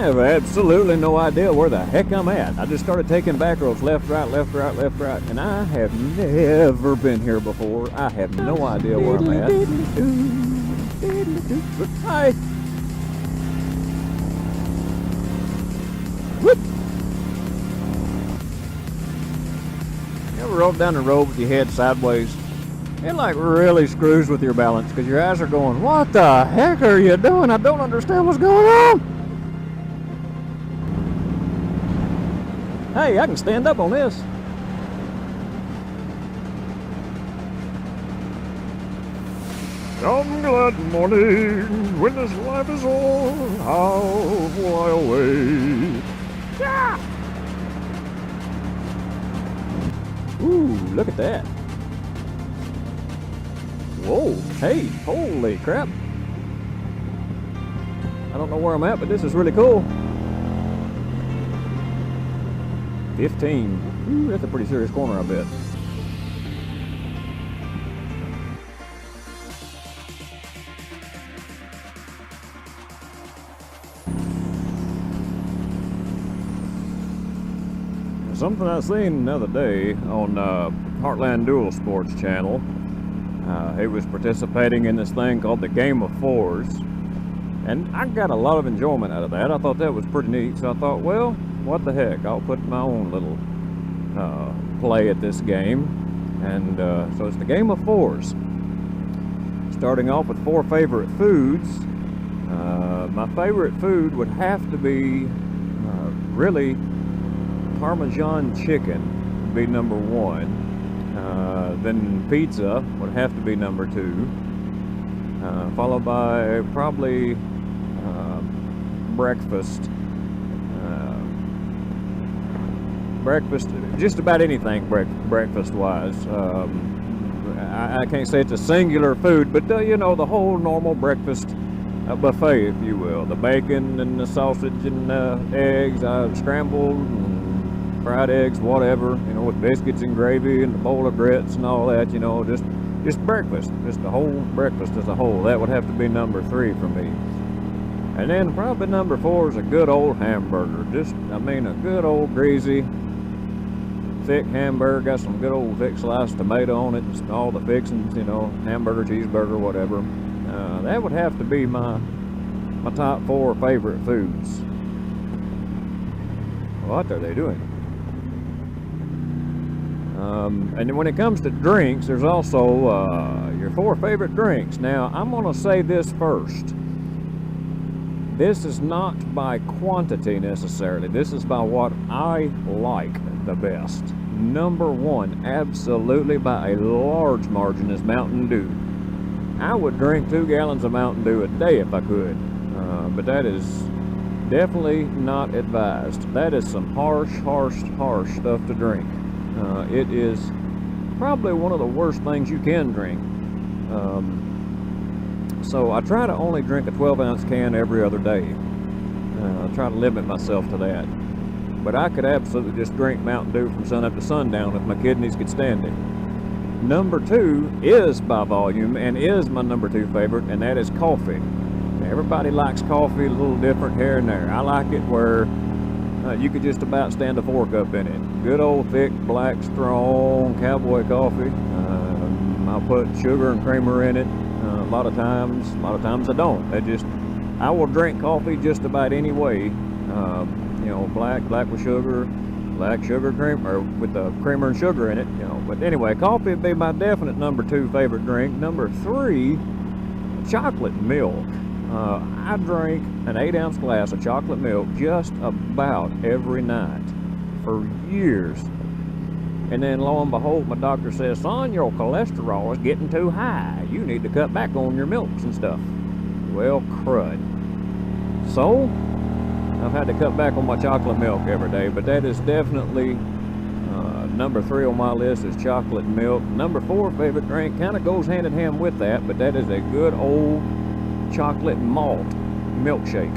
have absolutely no idea where the heck I'm at. I just started taking back roads, left, right, left, right, left, right, and I have never been here before. I have no idea where I'm at. Hi. Whoop. You ever rode down the road with your head sideways? It like really screws with your balance because your eyes are going, what the heck are you doing? I don't understand what's going on. Hey, I can stand up on this. Some glad morning when this life is o'er, how fly away. Yeah! Ooh, look at that. Whoa, hey, holy crap. I don't know where I'm at, but this is really cool. 15. Ooh, that's a pretty serious corner, I bet. Something I seen the other day on Heartland Dual Sports channel. He was participating in this thing called the Game of 4's, and I got a lot of enjoyment out of that. I thought that was pretty neat, so I thought, well, what the heck, I'll put my own little play at this game. And so it's the Game of 4's. Starting off with 4 favorite foods. My favorite food would have to be really Parmesan chicken would be number 1. Then pizza would have to be number 2, followed by probably breakfast. Breakfast, just about anything breakfast-wise. I can't say it's a singular food, but you know, the whole normal breakfast buffet, if you will. The bacon and the sausage and eggs, scrambled, and fried eggs, whatever, you know, with biscuits and gravy and a bowl of grits and all that, you know, just breakfast, just the whole breakfast as a whole. That would have to be number 3 for me. And then probably number 4 is a good old hamburger. Just, I mean, a good old greasy, thick hamburger, got some good old thick sliced tomato on it, just all the fixings, you know, hamburger, cheeseburger, whatever. That would have to be my top 4 favorite foods. What are they doing? And then when it comes to drinks, there's also your 4 favorite drinks. Now, I'm going to say this first. This is not by quantity necessarily. This is by what I like the best. Number 1, absolutely by a large margin, is Mountain Dew. I would drink 2 gallons of Mountain Dew a day if I could. But that is definitely not advised. That is some harsh stuff to drink. It is probably one of the worst things you can drink. So I try to only drink a 12-ounce can every other day. I try to limit myself to that. But I could absolutely just drink Mountain Dew from sun up to sundown if my kidneys could stand it. Number 2 is by volume and is my number 2 favorite, and that is coffee. Everybody likes coffee a little different here and there. I like it where you could just about stand a 4-cup in it. Good old thick, black, strong cowboy coffee. I'll put sugar and creamer in it. A lot of times I don't. I will drink coffee just about any way. You know, black with sugar, black sugar cream, or with the creamer and sugar in it. You know, but anyway, coffee would be my definite number 2 favorite drink. Number 3, chocolate milk. I drink an 8-ounce glass of chocolate milk just about every night for years. And then lo and behold, my doctor says, son, your cholesterol is getting too high. You need to cut back on your milks and stuff. Well, crud. So, I've had to cut back on my chocolate milk every day, but that is definitely number 3 on my list is chocolate milk. Number 4 favorite drink kind of goes hand in hand with that, but that is a good old chocolate malt milkshake.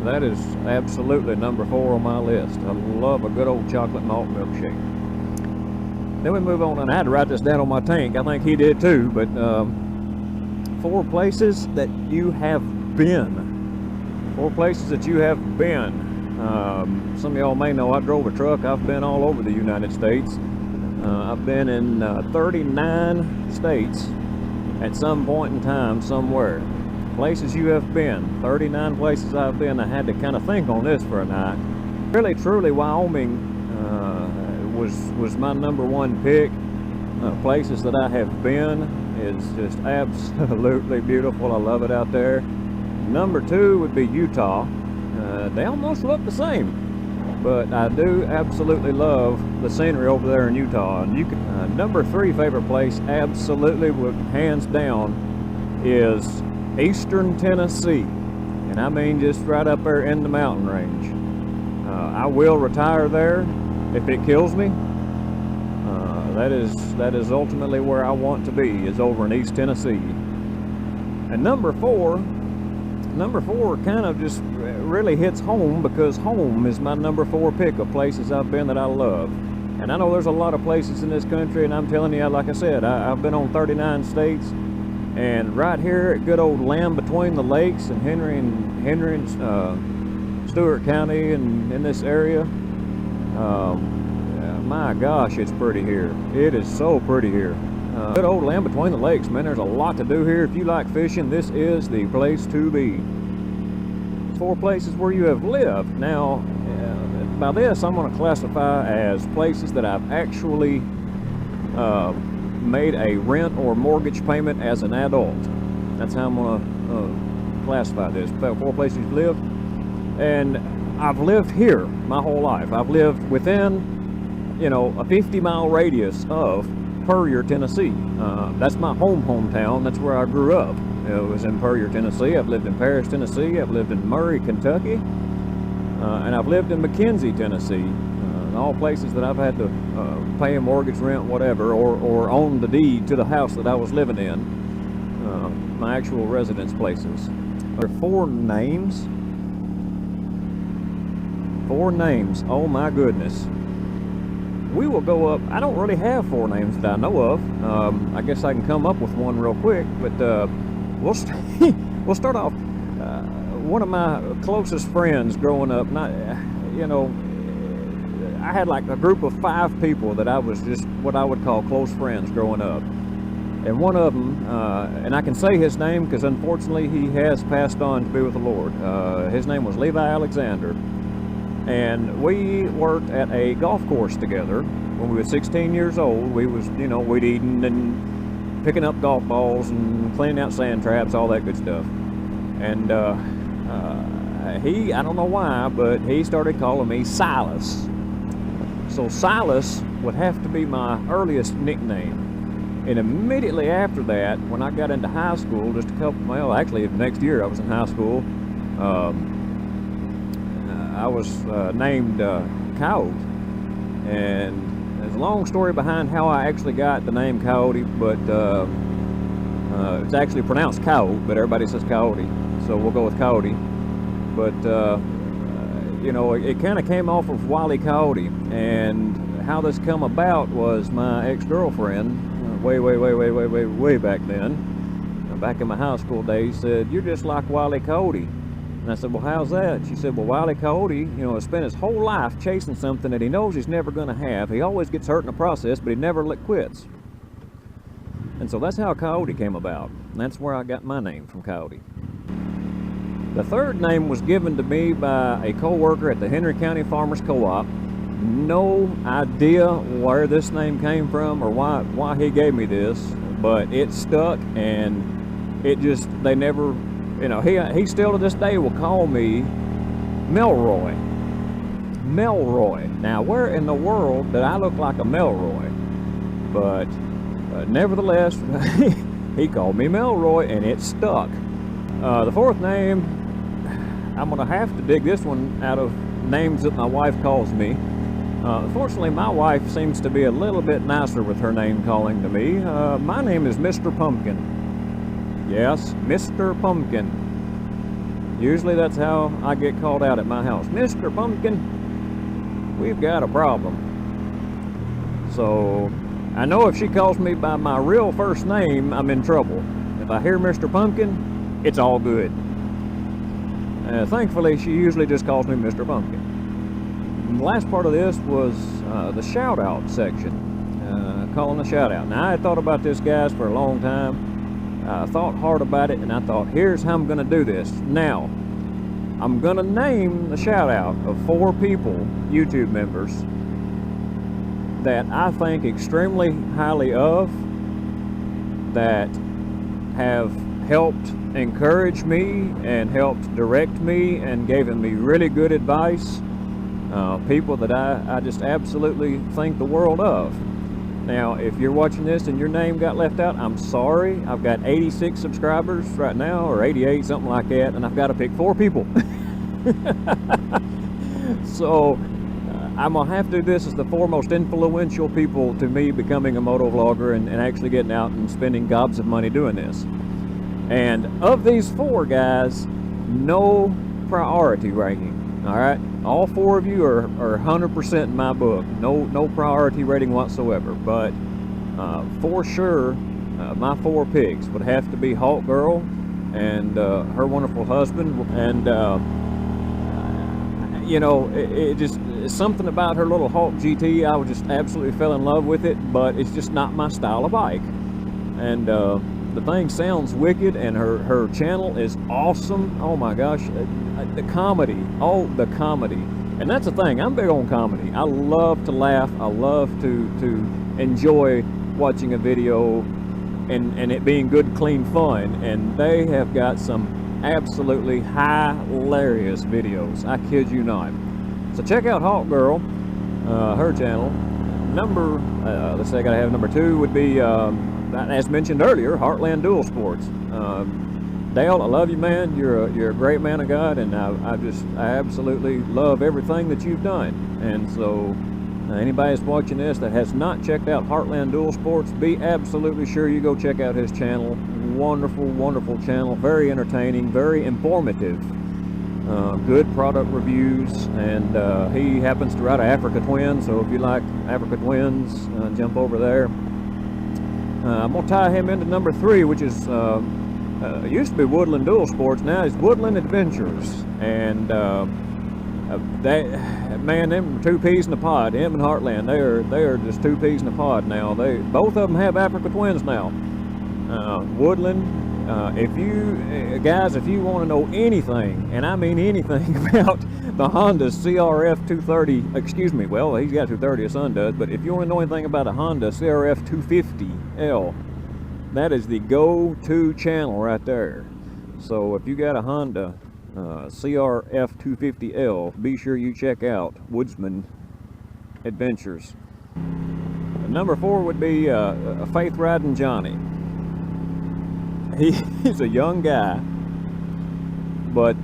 That is absolutely number 4 on my list. I love a good old chocolate malt milkshake. Then we move on, and I had to write this down on my tank. I think he did too, but 4 places that you have been. 4 places that you have been. Some of y'all may know I drove a truck. I've been all over the United States. I've been in 39 states at some point in time somewhere. Places you have been. 39 places I've been. I had to kind of think on this for a night. Really, truly, Wyoming was my #1 pick. Places that I have been. It's just absolutely beautiful. I love it out there. #2 would be Utah. They almost look the same, but I do absolutely love the scenery over there in Utah. And you can #3 favorite place, absolutely, hands down, is Eastern Tennessee, and I mean just right up there in the mountain range. I will retire there if it kills me. That is ultimately where I want to be, is over in East Tennessee. And number four kind of just really hits home, because home is my #4 pick of places I've been that I love. And I know there's a lot of places in this country, and I'm telling you, like I said, I've been on 39 states, and right here at good old Land Between the Lakes in Henry and Stewart County and in this area, my gosh, it's pretty here. It is so pretty here. Good old Land Between the Lakes, man. There's a lot to do here. If you like fishing, this is the place to be. 4 places where you have lived. Now, by this, I'm going to classify as places that I've actually made a rent or mortgage payment as an adult. That's how I'm going to classify this. 4 places you've lived. And I've lived here my whole life. I've lived within, a 50-mile radius of Puryear, Tennessee. That's my hometown. That's where I grew up. It was in Puryear, Tennessee. I've lived in Paris, Tennessee. I've lived in Murray, Kentucky. And I've lived in McKenzie, Tennessee. All places that I've had to pay a mortgage, rent, whatever, or own the deed to the house that I was living in. My actual residence places. There are 4 names. 4 names. Oh my goodness. We will go up. I don't really have 4 names that I know of. I guess I can come up with one real quick, but we'll start off. One of my closest friends growing up, I had like a group of 5 people that I was just what I would call close friends growing up. And one of them, and I can say his name because unfortunately he has passed on to be with the Lord. His name was Levi Alexander. And we worked at a golf course together when we were 16 years old. We was, weed eating and picking up golf balls and cleaning out sand traps, all that good stuff. And I don't know why, but he started calling me Silas. So Silas would have to be my earliest nickname. And immediately after that, when I got into high school, actually the next year I was in high school, I was named Coyote. And there's a long story behind how I actually got the name Coyote, but it's actually pronounced Coyote, but everybody says Coyote, so we'll go with Coyote. But it kind of came off of Wile E. Coyote, and how this come about was my ex-girlfriend, way back then, back in my high school days, said, "You're just like Wile E. Coyote." And I said, "Well, how's that?" She said, "Well, Wile E. Coyote, has spent his whole life chasing something that he knows he's never going to have. He always gets hurt in the process, but he never quits." And so that's how Coyote came about. And that's where I got my name from, Coyote. The 3rd name was given to me by a co-worker at the Henry County Farmers Co-op. No idea where this name came from or why he gave me this, but it stuck, and they never, he still to this day will call me Melroy. Melroy. Now, where in the world did I look like a Melroy? But nevertheless, he called me Melroy, and it stuck. The 4th name, I'm going to have to dig this one out of names that my wife calls me. Fortunately, my wife seems to be a little bit nicer with her name calling to me. My name is Mr. Pumpkin. Yes, Mr. Pumpkin. Usually that's how I get called out at my house. "Mr. Pumpkin, we've got a problem." So I know if she calls me by my real first name, I'm in trouble. If I hear Mr. Pumpkin, it's all good. Thankfully, she usually just calls me Mr. Pumpkin. And the last part of this was the shout-out section. Calling a shout-out. Now, I had thought about this, guys, for a long time. I thought hard about it, and I thought, here's how I'm going to do this. Now, I'm going to name the shout-out of 4 people, YouTube members, that I think extremely highly of, that have helped encourage me and helped direct me and given me really good advice. People that I just absolutely think the world of. Now, if you're watching this and your name got left out, I'm sorry. I've got 86 subscribers right now, or 88, something like that, and I've got to pick 4 people. So, I'm going to have to do this as the 4 most influential people to me becoming a moto vlogger and actually getting out and spending gobs of money doing this. And of these 4 guys, no priority ranking. All right, all 4 of you are 100% in my book. No priority rating whatsoever. But for sure, my 4 picks would have to be Hawk Girl and her wonderful husband. And you know, it just something about her little Hawk GT. I just absolutely fell in love with it. But it's just not my style of bike. And the thing sounds wicked, and her channel is awesome. Oh my gosh, the comedy, the comedy. And that's the thing, I'm big on comedy. I love to laugh. I love to enjoy watching a video and it being good, clean fun. And they have got some absolutely hilarious videos. I kid you not. So check out Hawk Girl, her channel. Let's say I gotta have number 2 would be, as mentioned earlier, Heartland Dual Sports. Dale, I love you, man. You're a great man of God, and I absolutely love everything that you've done. And so, anybody that's watching this that has not checked out Heartland Dual Sports, be absolutely sure you go check out his channel. Wonderful, wonderful channel. Very entertaining, very informative. Good product reviews, and he happens to ride an Africa Twin. So if you like Africa Twins, jump over there. I'm going to tie him into number 3, which is, it used to be Woodland Dual Sports, now it's Woodland Adventures. And man, them 2 peas in a pod, him and Heartland, they are just 2 peas in a pod now. Both of them have Africa Twins now. Woodland, if you want to know anything, and I mean anything about the Honda CRF 230, excuse me, well, he's got 230, his son does, but if you want to know anything about a Honda CRF 250L, that is the go-to channel right there. So if you got a Honda CRF 250L, be sure you check out WOODZMAN Adventures. Number 4 would be Faith Riding Johnny. He's a young guy, but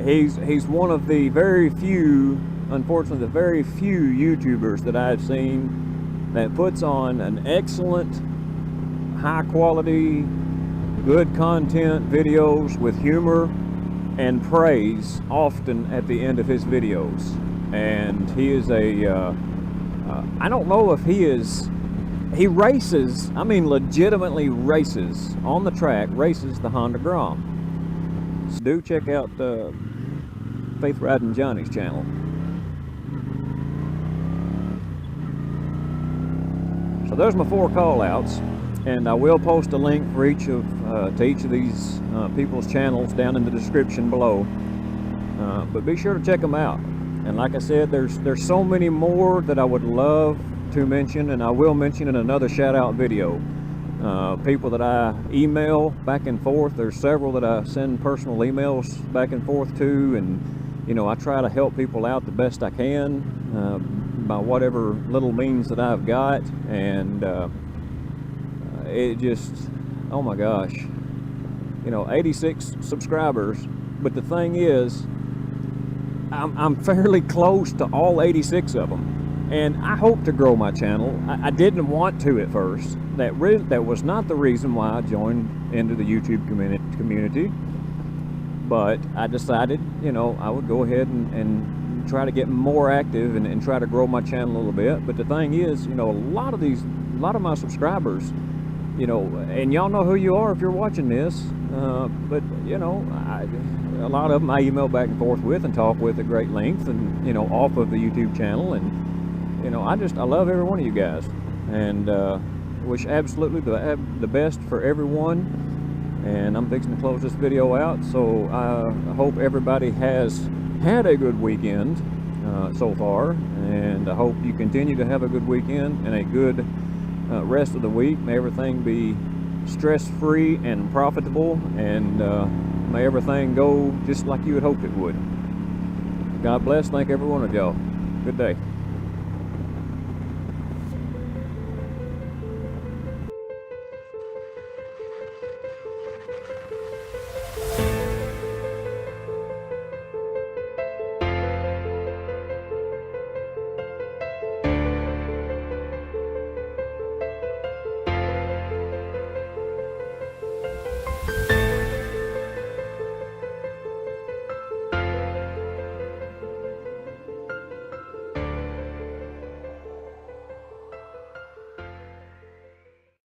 he's one of the very few, unfortunately, the very few YouTubers that I've seen that puts on an excellent, high quality, good content videos with humor and praise often at the end of his videos. And he is I don't know if he races, I mean legitimately races on the track, races the Honda Grom. So do check out Faith Riding Johnny's channel. So there's my 4 call outs, and I will post a link for each of to each of these people's channels down in the description below. But be sure to check them out. And like I said, there's so many more that I would love to mention, and I will mention in another shout out video. People that I email back and forth, there's several that I send personal emails back and forth to, and you know, I try to help people out the best I can by whatever little means that I've got. And it just, oh my gosh, you know, 86 subscribers, but the thing is, I'm fairly close to all 86 of them. And I hope to grow my channel. I didn't want to at first. That was not the reason why I joined into the YouTube community. But I decided, you know, I would go ahead and try to get more active and try to grow my channel a little bit. But the thing is, you know, a lot of my subscribers, you know, and y'all know who you are if you're watching this. But you know, a lot of them I email back and forth with and talk with at great length, and, you know, off of the YouTube channel. And, you know, I love every one of you guys, and wish absolutely the best for everyone. And I'm fixing to close this video out, so I hope everybody has had a good weekend so far, and I hope you continue to have a good weekend and a good rest of the week. May everything be stress-free and profitable, and may everything go just like you had hoped it would. God bless. Thank every one of y'all. Good day.